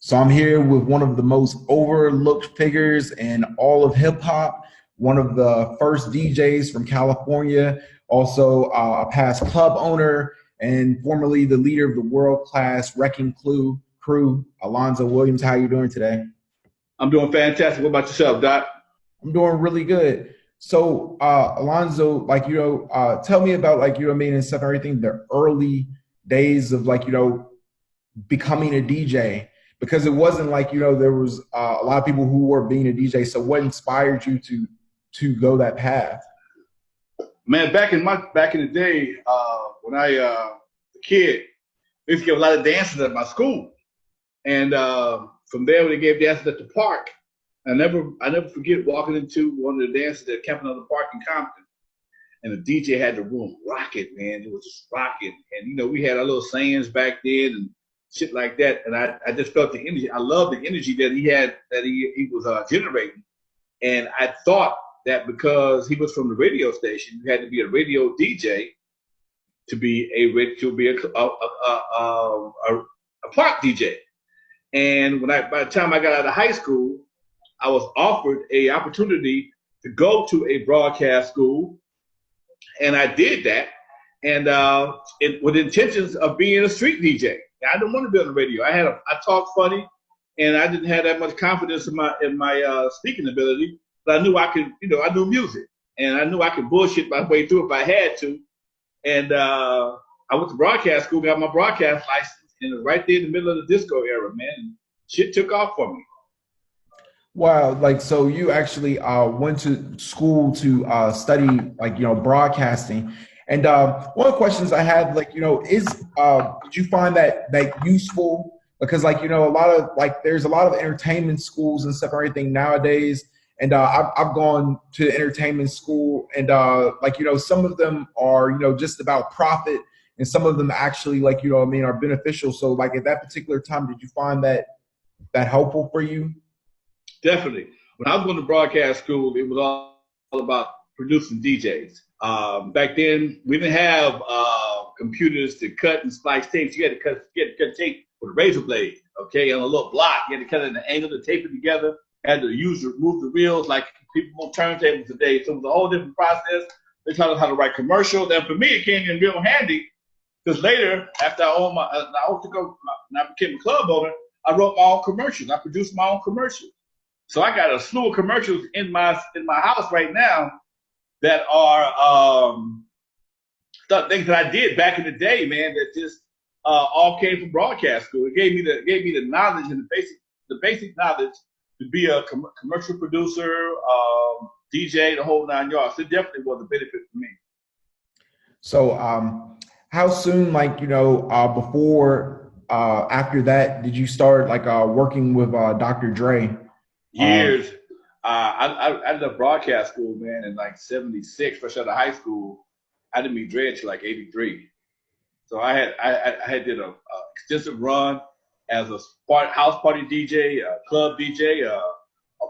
So I'm here with one of the most overlooked figures in all of hip hop, one of the first DJs from California, also a past club owner, and formerly the leader of the world-class Wrecking Crew, Alonzo Williams. How are you doing today? I'm doing fantastic. What about yourself, Doc? I'm doing really good. So, Alonzo, tell me about and stuff, and everything, the early days of becoming a DJ, because it wasn't there was a lot of people who were being a DJ. So what inspired you to go that path? Man, back in the day, when I was a kid, we used to give a lot of dances at my school, and from there, when they gave dances at the park, I never forget walking into one of the dances at Campanella Park in Compton, and the DJ had the room rocking, man. It was just rocking, and we had our little sayings back then and shit like that, and I just felt the energy. I loved the energy that he had, that he was generating, and I thought that because he was from the radio station, you had to be a radio DJ to be a park DJ. And by the time I got out of high school, I was offered a opportunity to go to a broadcast school, and I did that, and with intentions of being a street DJ. I didn't want to be on the radio. I talked funny, and I didn't have that much confidence in my speaking ability. But I knew I could, I knew music, and I knew I could bullshit my way through if I had to. And I went to broadcast school, got my broadcast license, and it was right there in the middle of the disco era, man. And shit took off for me. Wow, so you actually went to school to study broadcasting. And one of the questions I had, did you find that useful? Because a lot of there's a lot of entertainment schools and stuff and everything nowadays. And I've gone to entertainment school, and some of them are just about profit, and some of them actually are beneficial. So at that particular time, did you find that helpful for you? Definitely. When I was going to broadcast school, it was all about producing DJs. Back then, we didn't have computers to cut and splice tapes. You had to cut tape with a razor blade, okay, on a little block. You had to cut it at an angle to tape it together. Had to move the reels like people on turntables today. So it was a whole different process. They taught us how to write commercials. And for me, it came in real handy because later, after I became a club owner, I wrote my own commercials. I produced my own commercials. So I got a slew of commercials in my house right now that are things that I did back in the day, man. That just all came from broadcast school. It gave me the knowledge and the basic knowledge to be a commercial producer, DJ, the whole nine yards. It definitely was a benefit for me. So, how soon, before, after that, did you start working with Dr. Dre? Years. I left broadcast school, man, in '76, fresh out of high school. I didn't meet Dre until '83. So I had did a extensive run as a house party DJ, a club DJ, a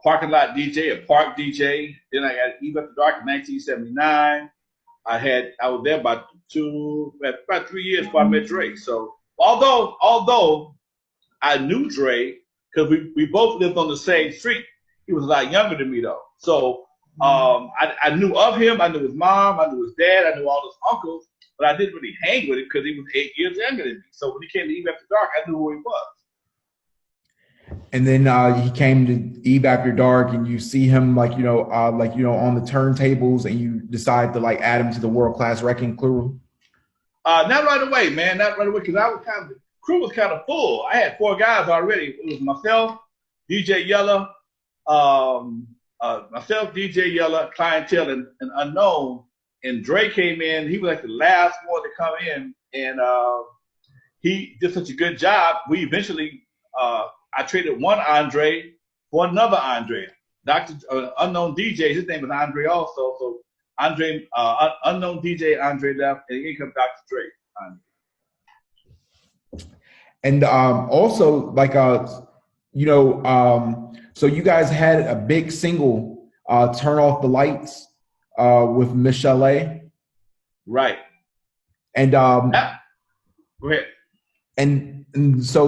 parking lot DJ, a park DJ. Then I got Eve After Dark in 1979. I was there about 3 years before I met Dre. So although I knew Dre because we both lived on the same street, he was a lot younger than me though. So I knew of him. I knew his mom. I knew his dad. I knew all his uncles. But I didn't really hang with him because he was 8 years younger than me. So when he came to Eve After Dark, I knew who he was. And then he came to Eve After Dark, and you see him on the turntables, and you decide to add him to the world-class Wreckin Crew. Not right away, man. Not right away, because the crew was kind of full. I had 4 guys already. It was myself, DJ Yella, Clientele, and Unknown. And Dre came in. He was the last one to come in, and he did such a good job. We eventually, I traded one Andre for another Andre. Unknown DJ, his name was Andre also. So Andre, Unknown DJ Andre left, and here comes Dr. Dre. And also, so you guys had a big single, "Turn Off the Lights," with Michelle A. Right. And yeah. Go ahead. And so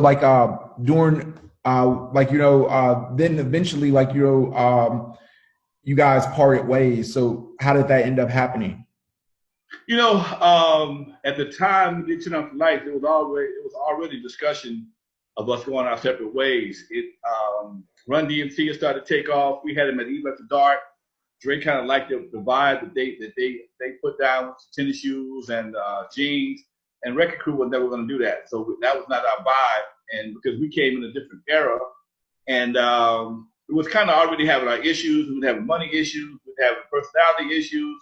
during then eventually, you guys parted ways. So how did that end up happening? At the time we did Turn Off the Lights, it was already discussion of us going our separate ways. Run DMC had started to take off. We had him at Eve After Dark. Dre kind of liked the vibe that they put down with tennis shoes and jeans. And Wreckin Cru was never going to do that. So that was not our vibe. And because we came in a different era, and it was kind of already having our issues. We would have money issues. We'd have personality issues.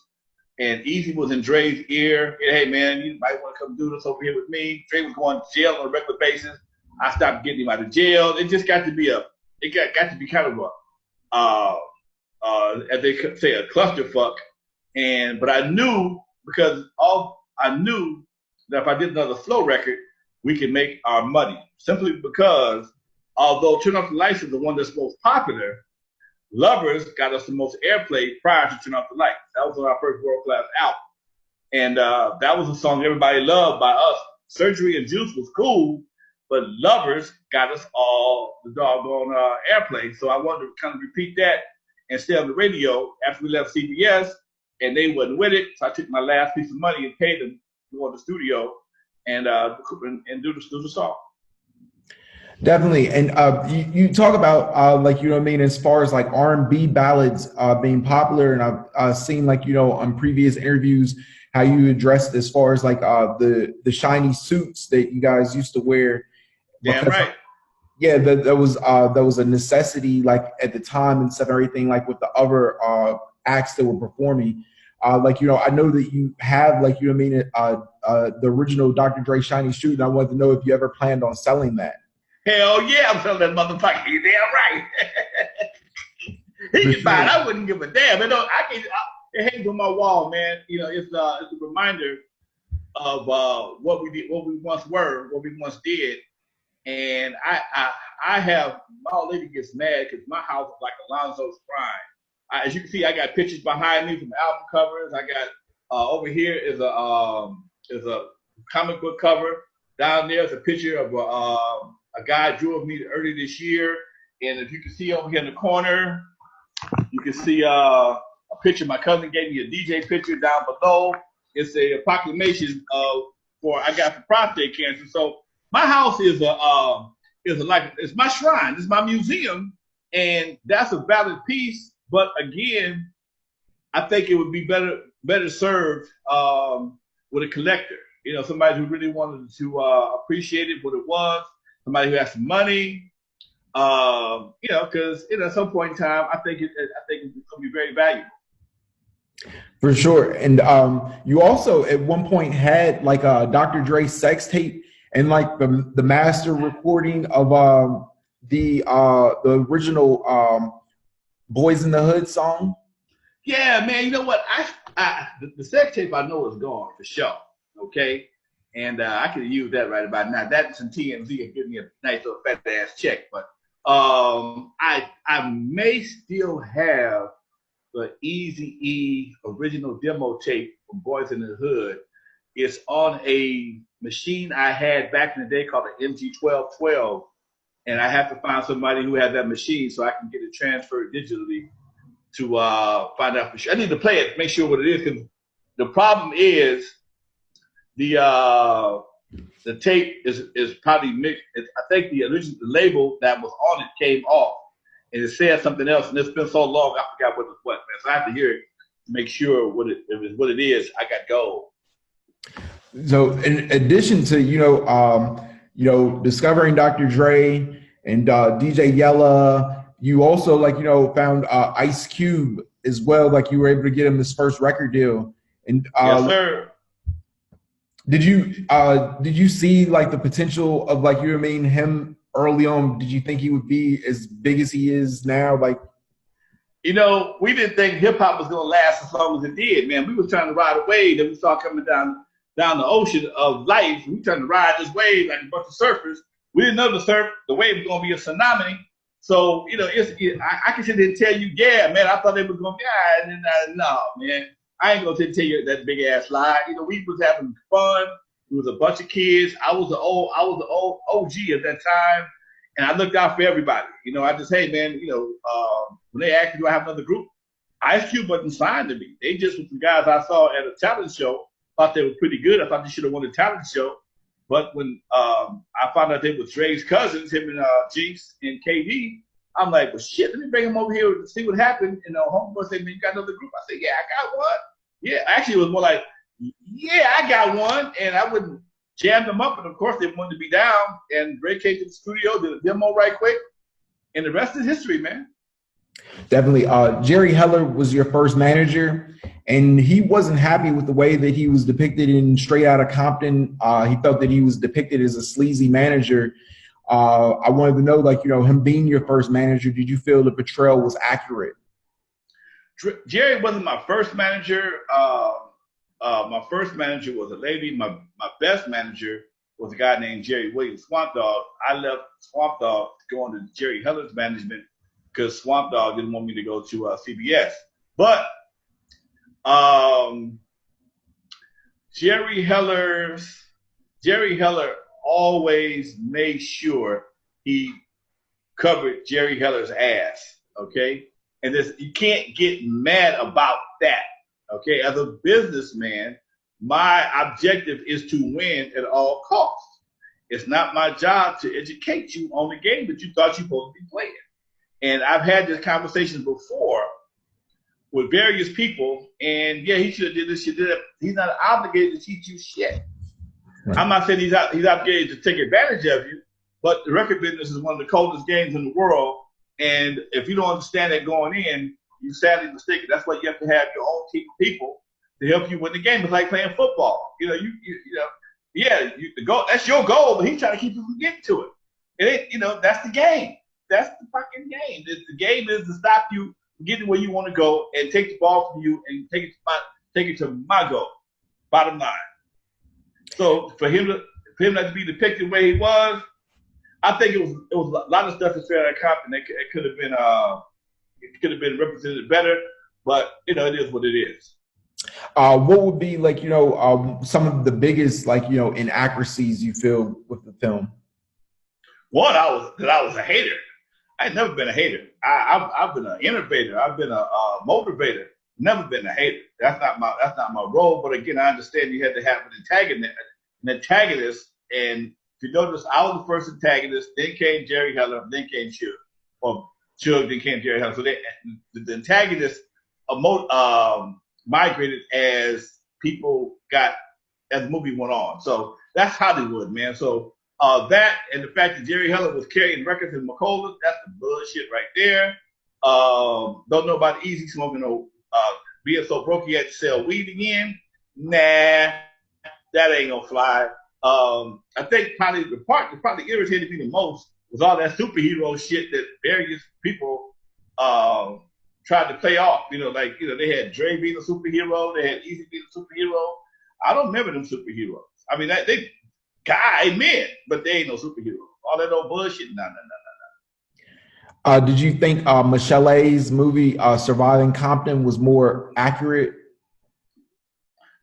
And Easy was in Dre's ear. Hey, man, you might want to come do this over here with me. Dre was going to jail on a regular basis. I stopped getting him out of jail. It just got to be kind of as they could say, a clusterfuck. But I knew that if I did another slow record, we could make our money. Simply because although Turn Off the Lights is the one that's most popular, Lovers got us the most airplay prior to Turn Off the Lights. That was our first world-class album. And that was a song everybody loved by us. Surgery and Juice was cool, but Lovers got us all the doggone airplay. So I wanted to kind of repeat that and stay on the radio after we left CBS, and they wasn't with it. So I took my last piece of money and paid them to go to the studio and do the song. Definitely. And you talk about as far as like R&B ballads being popular, and I've seen on previous interviews how you addressed as far as the shiny suits that you guys used to wear. Damn right. Yeah, that was a necessity at the time and stuff and everything, with the other acts that were performing. I know that you have the original Dr. Dre shiny suit, and I wanted to know if you ever planned on selling that. Hell yeah, I'm selling that motherfucker. You damn right. He can buy it. I wouldn't give a damn. It hangs on my wall, man. It's a reminder of what we did, what we once were, what we once did. And I have, my old lady gets mad because my house is like Alonzo's Prime. As you can see, I got pictures behind me from album covers. I got over here is a comic book cover. Down there is a picture of a guy drew of me early this year. And if you can see over here in the corner, you can see a picture. My cousin gave me a DJ picture down below. It's a proclamation I got for prostate cancer. So my house is it's my shrine. It's my museum, and that's a valid piece. But again, I think it would be better served with a collector. Somebody who really wanted to appreciate it, what it was. Somebody who has some money. Because at some point in time, I think it's going to be very valuable. For sure. And you also at one point had a Dr. Dre sex tape and the master recording of the original Boys in the Hood song. Yeah, man. You know what? The sex tape I know is gone for sure. Okay. And I could use that right about now. That and some TMZ and give me a nice little fat ass check. But I may still have the Eazy-E original demo tape from Boys in the Hood. It's on a machine I had back in the day called an MG1212. And I have to find somebody who has that machine so I can get it transferred digitally to find out for sure. I need to play it, make sure what it is, because the problem is the tape is probably mixed. I think the original label that was on it came off, and it said something else. And it's been so long, I forgot what it was. Man. So I have to hear it to make sure what it is. I got gold. So, in addition to discovering Dr. Dre and DJ Yella, you also found Ice Cube as well. You were able to get him his first record deal. And yes, sir. Did you see the potential of him early on? Did you think he would be as big as he is now? We didn't think hip hop was gonna last as long as it did, man. We was trying to ride a wave that we saw coming down the ocean of life. We trying to ride this wave like a bunch of surfers. We didn't know the wave was gonna be a tsunami. So I can sit there and tell you, yeah, man, I thought they was gonna be, no, man. I ain't gonna tell you that big ass lie. We was having fun. It was a bunch of kids. I was the old OG at that time, And I looked out for everybody. You know, I just, hey, man, you know, when they asked me, do I have another group? Ice Cube wasn't signed to me. They just were some guys I saw at a talent show. Thought they were pretty good. I thought they should have won the talent show. But when I found out they were Dre's cousins, him and Jinx and KD, I'm like, well, shit, let me bring him over here to see what happened. And homeboy said, man, you got another group? I said, yeah, I got one. Yeah, actually, it was more like, yeah, I got one. And I wouldn't jam them up. And of course, they wanted to be down. And Dre came to the studio, did a demo right quick. And the rest is history, man. Definitely. Jerry Heller was your first manager, and he wasn't happy with the way that he was depicted in Straight Outta Compton. He felt that he was depicted as a sleazy manager. I wanted to know, like, you know, him being your first manager, did you feel the portrayal was accurate? Jerry wasn't my first manager. My first manager was a lady. My best manager was a guy named Jerry Williams, Swamp Dogg. I left Swamp Dogg to go into Jerry Heller's management because Swamp Dogg didn't want me to go to CBS. But Jerry Heller always made sure he covered Jerry Heller's ass, okay? And you can't get mad about that, okay? As a businessman, my objective is to win at all costs. It's not my job to educate you on the game that you thought you were supposed to be playing. And I've had this conversation before with various people, and yeah, he should have did this, should did that. He's not obligated to teach you shit. Right. I'm not saying he's obligated to take advantage of you, but the record business is one of the coldest games in the world. And if you don't understand that going in, you're sadly mistaken. That's why you have to have your own team of people to help you win the game. It's like playing football. You know, the goal, that's your goal, but he's trying to keep you from getting to it. It, you know, that's the game. That's the fucking game. The game is to stop you from getting where you want to go and take the ball from you and take it to my goal. Bottom line. So for him not to be depicted the way he was, I think it was a lot of stuff in Straight Outta Compton that could have been represented better. But you know, it is what it is. What would be, like, you know, some of the biggest, like, you know, inaccuracies you feel with the film? One, I was a hater. I've never been a hater. I've been an innovator. I've been a motivator. Never been a hater. That's not my role. But again, I understand you had to have an antagonist. And if you notice, I was the first antagonist. Then came Jerry Heller. Then came Chug. Or Chug. Then came Jerry Heller. So the antagonist migrated as the movie went on. So that's Hollywood, man. So that and the fact that Jerry Heller was carrying records in McCullough, that's the bullshit right there. Don't know about Easy smoking or being so broke he had to sell weed again. Nah, that ain't gonna fly. I think probably the part that probably irritated me the most was all that superhero shit that various people tried to play off. You know, like, you know, they had Dre being a superhero, they had Easy being a superhero. I don't remember them superheroes. I mean, they men, but they ain't no superheroes. All that old bullshit, no. Did you think Michelle's movie Surviving Compton was more accurate?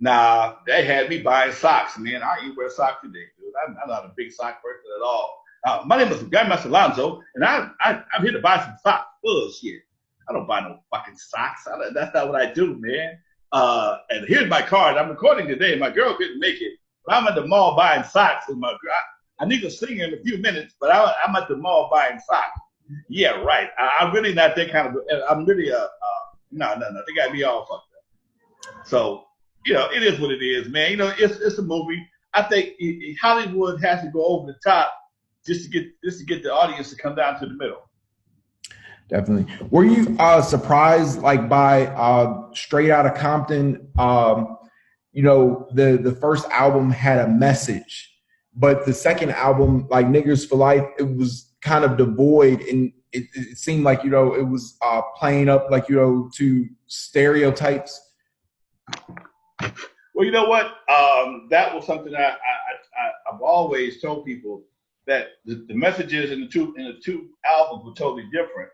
Nah, they had me buying socks, man. I ain't wear socks today, dude. I'm not a big sock person at all. My name is Grandmaster Alonzo, and I'm here to buy some socks. Bullshit. I don't buy no fucking socks. That's not what I do, man. And here's my card. I'm recording today. My girl couldn't make it, but I'm at the mall buying socks with my girl. I need to sing in a few minutes, but I'm at the mall buying socks. Yeah, right. I'm really not that kind of. I'm really no. They got me all fucked up. So, you know, it is what it is, man. You know, it's a movie. I think Hollywood has to go over the top just to get the audience to come down to the middle. Definitely. Were you surprised, like, by Straight Outta Compton? You know, the first album had a message, but the second album, like Niggers for Life, it was kind of devoid, and it seemed like, you know, it was playing up, like, you know, to stereotypes. Well, you know what? That was something I've always told people, that the messages in the two albums were totally different,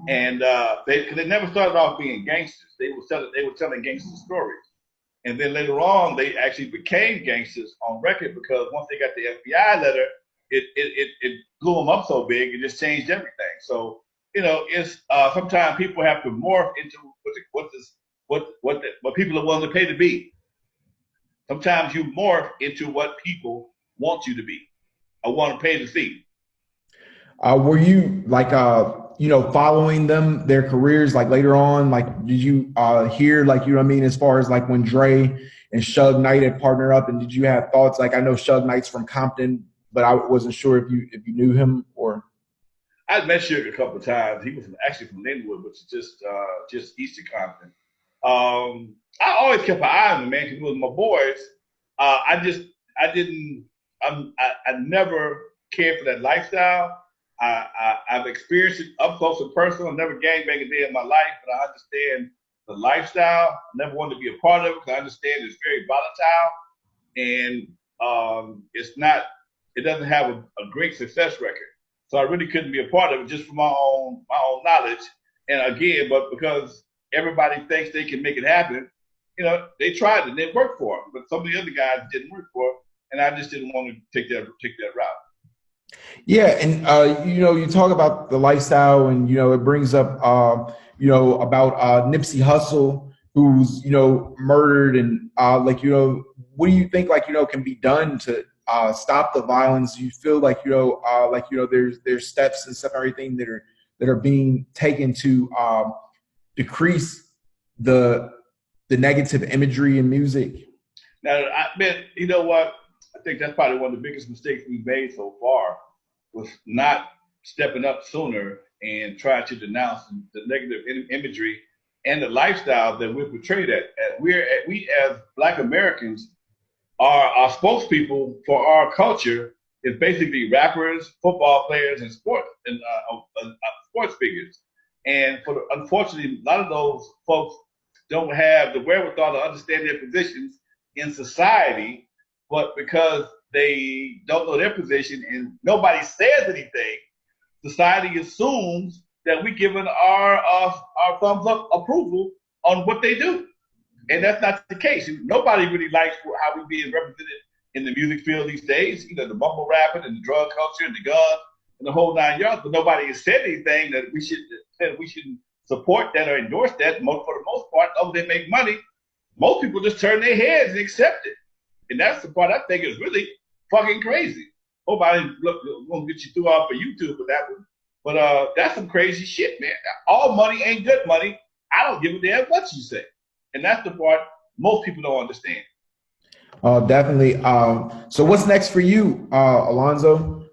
and they never started off being gangsters. They were telling gangster stories, and then later on they actually became gangsters on record, because once they got the FBI letter, it blew them up so big, it just changed everything. So it's sometimes people have to morph into what people are willing to pay to be. Sometimes you morph into what people want you to be or want to pay to see. Were you like following them their careers like later on? Like, did you hear like you know what I mean as far as like when Dre and Suge Knight had partnered up, and did you have thoughts like I know Suge Knight's from Compton, but I wasn't sure if you knew him or. I met Suge a couple of times. He was actually from N.W.A, which is just east of Compton. I always kept an eye on him, man, because he was my boys. I didn't, I never cared for that lifestyle. I've experienced it up close and personal. I never gangbanged a day in my life, but I understand the lifestyle. Never wanted to be a part of it because I understand it's very volatile and it's not. It doesn't have a great success record. So I really couldn't be a part of it just for my own knowledge. And again, but because everybody thinks they can make it happen, they tried it and it worked for them. But some of the other guys didn't work for it, and I just didn't want to take that route. Yeah, and you talk about the lifestyle, and it brings up about Nipsey Hussle, who's murdered, and what do you think can be done to stop the violence? You feel like there's steps and stuff, everything that are being taken to decrease the negative imagery in music. Now, you know what? I think that's probably one of the biggest mistakes we've made so far was not stepping up sooner and trying to denounce the negative imagery and the lifestyle that we're portrayed at. We as Black Americans our spokespeople for our culture is basically rappers, football players, and sports figures. And unfortunately, a lot of those folks don't have the wherewithal to understand their positions in society, but because they don't know their position and nobody says anything, society assumes that we're giving our thumbs up approval on what they do. And that's not the case. Nobody really likes how we're being represented in the music field these days. The mumble rapping and the drug culture and the gun and the whole 9 yards. But nobody has said anything that we shouldn't support that or endorse that. For the most part, other than make money, most people just turn their heads and accept it. And that's the part I think is really fucking crazy. Hope I didn't won't get you through off of YouTube for that one. But that's some crazy shit, man. All money ain't good money. I don't give a damn what you say. And that's the part most people don't understand. Definitely. So what's next for you, Alonzo?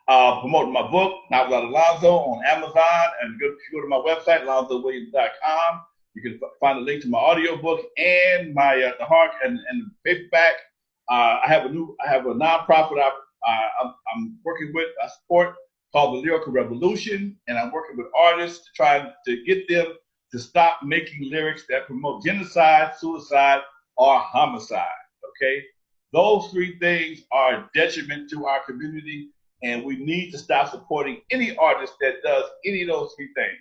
Promoting my book, Not Without Alonzo, on Amazon. And if you go to my website, alonzowilliams.com, you can find a link to my audio book and my the hard and the paperback. I have a nonprofit I'm working with, I support, called the Lyrical Revolution, and I'm working with artists to try to get them to stop making lyrics that promote genocide, suicide, or homicide. Okay, those three things are a detriment to our community, and we need to stop supporting any artist that does any of those three things.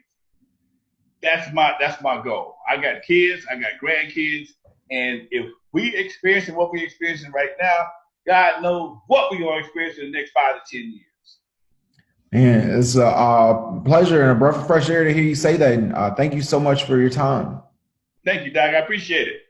That's my goal. I got kids, I got grandkids, and if we experiencing what we're experiencing right now, God knows what we're going to experience in the next 5 to 10 years. Man, it's a pleasure and a breath of fresh air to hear you say that. And thank you so much for your time. Thank you, Doc. I appreciate it.